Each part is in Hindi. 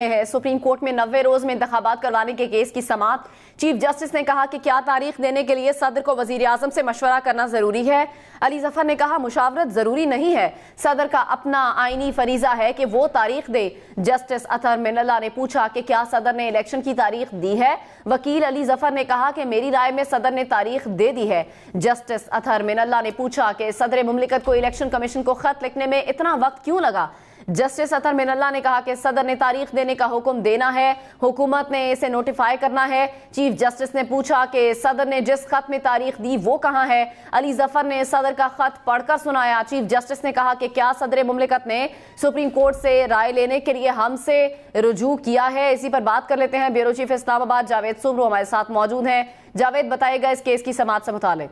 है सुप्रीम कोर्ट में 90 रोज में इंतखाबात करवाने के केस की समाअत। चीफ जस्टिस ने कहा कि क्या तारीख देने के लिए सदर को वजीर आजम से मशवरा करना जरूरी है। अली जफर ने कहा मुशावरत जरूरी नहीं है, सदर का अपना आईनी फरीजा है कि वो तारीख दे। जस्टिस अतहर मिनल्ला ने पूछा कि क्या सदर ने इलेक्शन की तारीख दी है। वकील अली जफर ने कहा कि मेरी राय में सदर ने तारीख दे दी है। जस्टिस अतहर मिनल्ला ने पूछा कि सदर मुमलिकत को इलेक्शन कमीशन को खत लिखने में इतना वक्त क्यों लगा। जस्टिस अतहर मिनल्ला ने कहा कि सदर ने तारीख देने का हुक्म देना है, हुकूमत ने इसे नोटिफाई करना है। चीफ जस्टिस ने पूछा कि सदर ने जिस खत में तारीख दी वो कहां है। अली जफर ने सदर का खत पढ़कर सुनाया। चीफ जस्टिस ने कहा कि क्या सदर मुमलिकत ने सुप्रीम कोर्ट से राय लेने के लिए हमसे रुजू किया है। इसी पर बात कर लेते हैं। ब्यूरो चीफ इस्लामाबाद जावेद सुमरू हमारे साथ मौजूद हैं। जावेद, बताइएगा इस केस की समाअत से मुतालिक।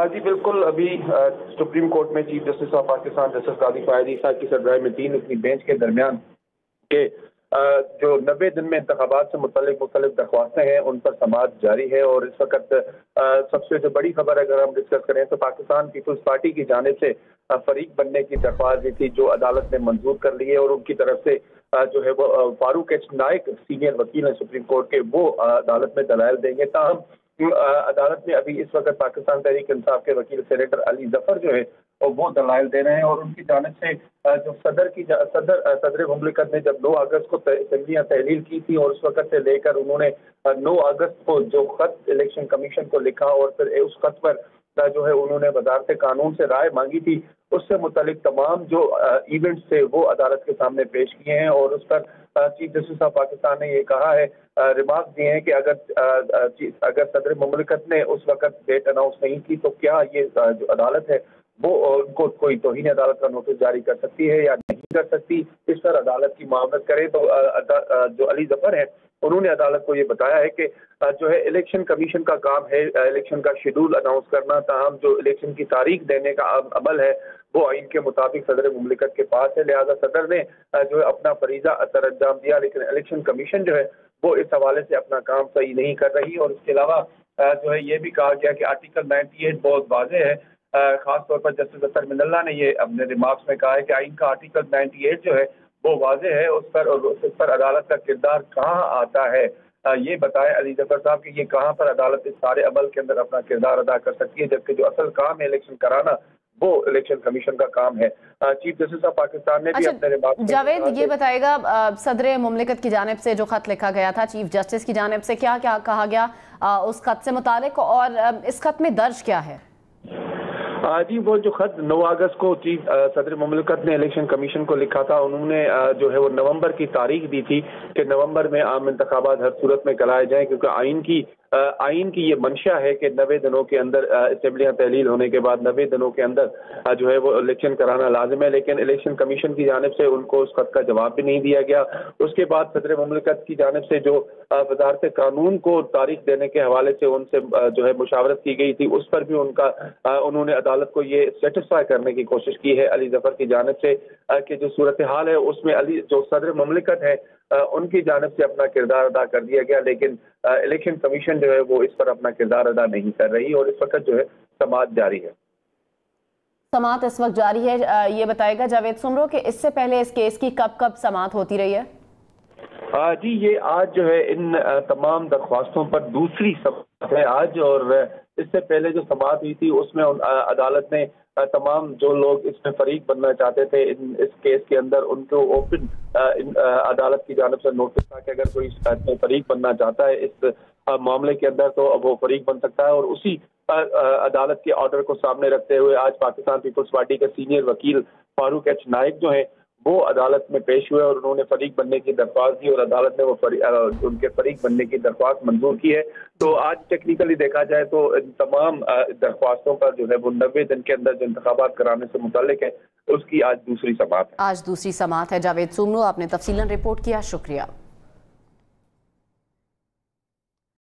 जी बिल्कुल, अभी सुप्रीम कोर्ट में chief justice of Pakistan justice Qazi Faez साहब की सरबराही में 3 रुकनी बेंच के दरमियान के जो 90 दिन में इंतखाबात से मुतल्लिक मुख्तलिफ दरख्वास्तें हैं उन पर समाअत जारी है। और इस वक्त सबसे जो बड़ी खबर अगर हम डिस्कस करें तो पाकिस्तान पीपल्स पार्टी की जानिब से फरीक बनने की दरख्वास्त दी थी जो अदालत ने मंजूर कर ली है। और उनकी तरफ से जो है वो फारूक एच नाइक सीनियर वकील हैं सुप्रीम कोर्ट के, वो अदालत में दलाइल देंगे। ताहम अदालत में अभी इस वक्त पाकिस्तान तहरीक इंसाफ के वकील सेनेटर अली जफर जो है और वो दलाइल दे रहे हैं। और उनकी जानिब से जो सदर मुमलिकत ने जब 9 अगस्त को असेंबलियां तहलील की थी और उस वक्त से लेकर उन्होंने 9 अगस्त को जो खत इलेक्शन कमीशन को लिखा और फिर उस खत पर जो है उन्होंने वजारत कानून से राय मांगी थी, उससे मुतालिक तमाम जो इवेंट्स थे वो अदालत के सामने पेश किए हैं। और उस पर चीफ जस्टिस ऑफ पाकिस्तान ने ये कहा है, रिमार्क दिए हैं कि अगर सदर मुमलिकत ने उस वक्त डेट अनाउंस नहीं की तो क्या ये जो अदालत है वो उनको कोई तौहीन अदालत का नोटिस जारी कर सकती है या नहीं कर सकती। इस पर अदालत की मामलत करे तो जो अली जफर है उन्होंने अदालत को ये बताया है कि जो है इलेक्शन कमीशन का काम है इलेक्शन का शेड्यूल अनाउंस करना, ताहम जो इलेक्शन की तारीख देने का अमल है वो आइन के मुताबिक सदर मुमलिकत के पास है। लिहाजा सदर ने जो है अपना फरीजा असर अंजाम दिया, लेकिन इलेक्शन कमीशन जो है वो इस हवाले से अपना काम सही नहीं कर रही। और इसके अलावा जो है ये भी कहा गया कि आर्टिकल 98 बहुत वाज़ेह है। खासतौर पर जस्टिस अतहर मिनल्ला ने ये अपने रिमार्क्स में कहा है कि आइन का आर्टिकल 98 जो है वो वाज़ेह है, उस पर अदालत का किरदार कहाँ आता है। ये बताएं अली जफर साहब कि ये कहाँ पर अदालत इस सारे अमल के अंदर अपना किरदार अदा कर सकती है, जबकि जो असल काम है इलेक्शन कराना वो इलेक्शन कमीशन का काम है। चीफ जस्टिस ऑफ पाकिस्तान ने भी अपने रिमार्क जावेद ये बताएगा, सदर मुमलिकत की जानिब से जो खत लिखा गया था चीफ जस्टिस की जानिब से, क्या क्या कहा गया उस खत से मुतालिक और इस खत में दर्ज क्या है। जी वो जो खत 9 अगस्त को चीफ सदर मुमलिकत ने इलेक्शन कमीशन को लिखा था, उन्होंने जो है वो नवंबर की तारीख दी थी कि नवंबर में आम इंतखाबात हर सूरत में कराए जाएं, क्योंकि आइन की ये मंशा है कि 90 दिनों के अंदर असेंबलियां तहलील होने के बाद 90 दिनों के अंदर जो है वो इलेक्शन कराना लाजिम है। लेकिन इलेक्शन कमीशन की जानिब से उनको उस खत का जवाब भी नहीं दिया गया। उसके बाद सदर मुमलिकत की जानिब से जो वजारत कानून को तारीख देने के हवाले से उनसे जो है मुशावरत की गई थी, उस पर भी उन्होंने अदालत को ये सेटिस्फाई करने की कोशिश की है अली जफर की जानिब से कि जो सूरत हाल है उसमें अली जो सदर मुमलिकत है उनकी जानिब से अपना किरदार अदा कर दिया गया, लेकिन इलेक्शन कमीशन जो है वो इस पर अपना किरदार अदा नहीं कर रही और इस वक्त जो है समाअत जारी है। समाअत इस वक्त जारी है। ये बताएगा जावेद सुमरू कि इससे पहले इस केस की कब समाअत होती रही है। जी ये आज जो है इन तमाम दरख्वास्तों पर दूसरी समाअत है आज। और इससे पहले जो समाअत हुई थी उसमें अदालत ने तमाम जो लोग इसमें फरीक बनना चाहते थे इस केस के अंदर उनको ओपन अदालत की जानिब से नोटिस था कि अगर कोई इसमें फरीक बनना चाहता है इस मामले के अंदर तो अब वो फरीक बन सकता है। और उसी अदालत के ऑर्डर को सामने रखते हुए आज पाकिस्तान पीपल्स पार्टी के सीनियर वकील फारूक एच नाइक जो है वो अदालत में पेश हुए और उन्होंने फरीक बनने की दरख्वास्त दी और अदालत ने वो उनके फरीक बनने की दरख्वास्त मंजूर की है। तो आज टेक्निकली देखा जाए तो इन तमाम दरख्वास्तों पर जो है वो 90 दिन के अंदर जो इंतखाबात कराने से मुताल्लिक है उसकी आज दूसरी समाअत है। आज दूसरी समाअत है। जावेद सुमरू, आपने तफसीलन रिपोर्ट किया, शुक्रिया।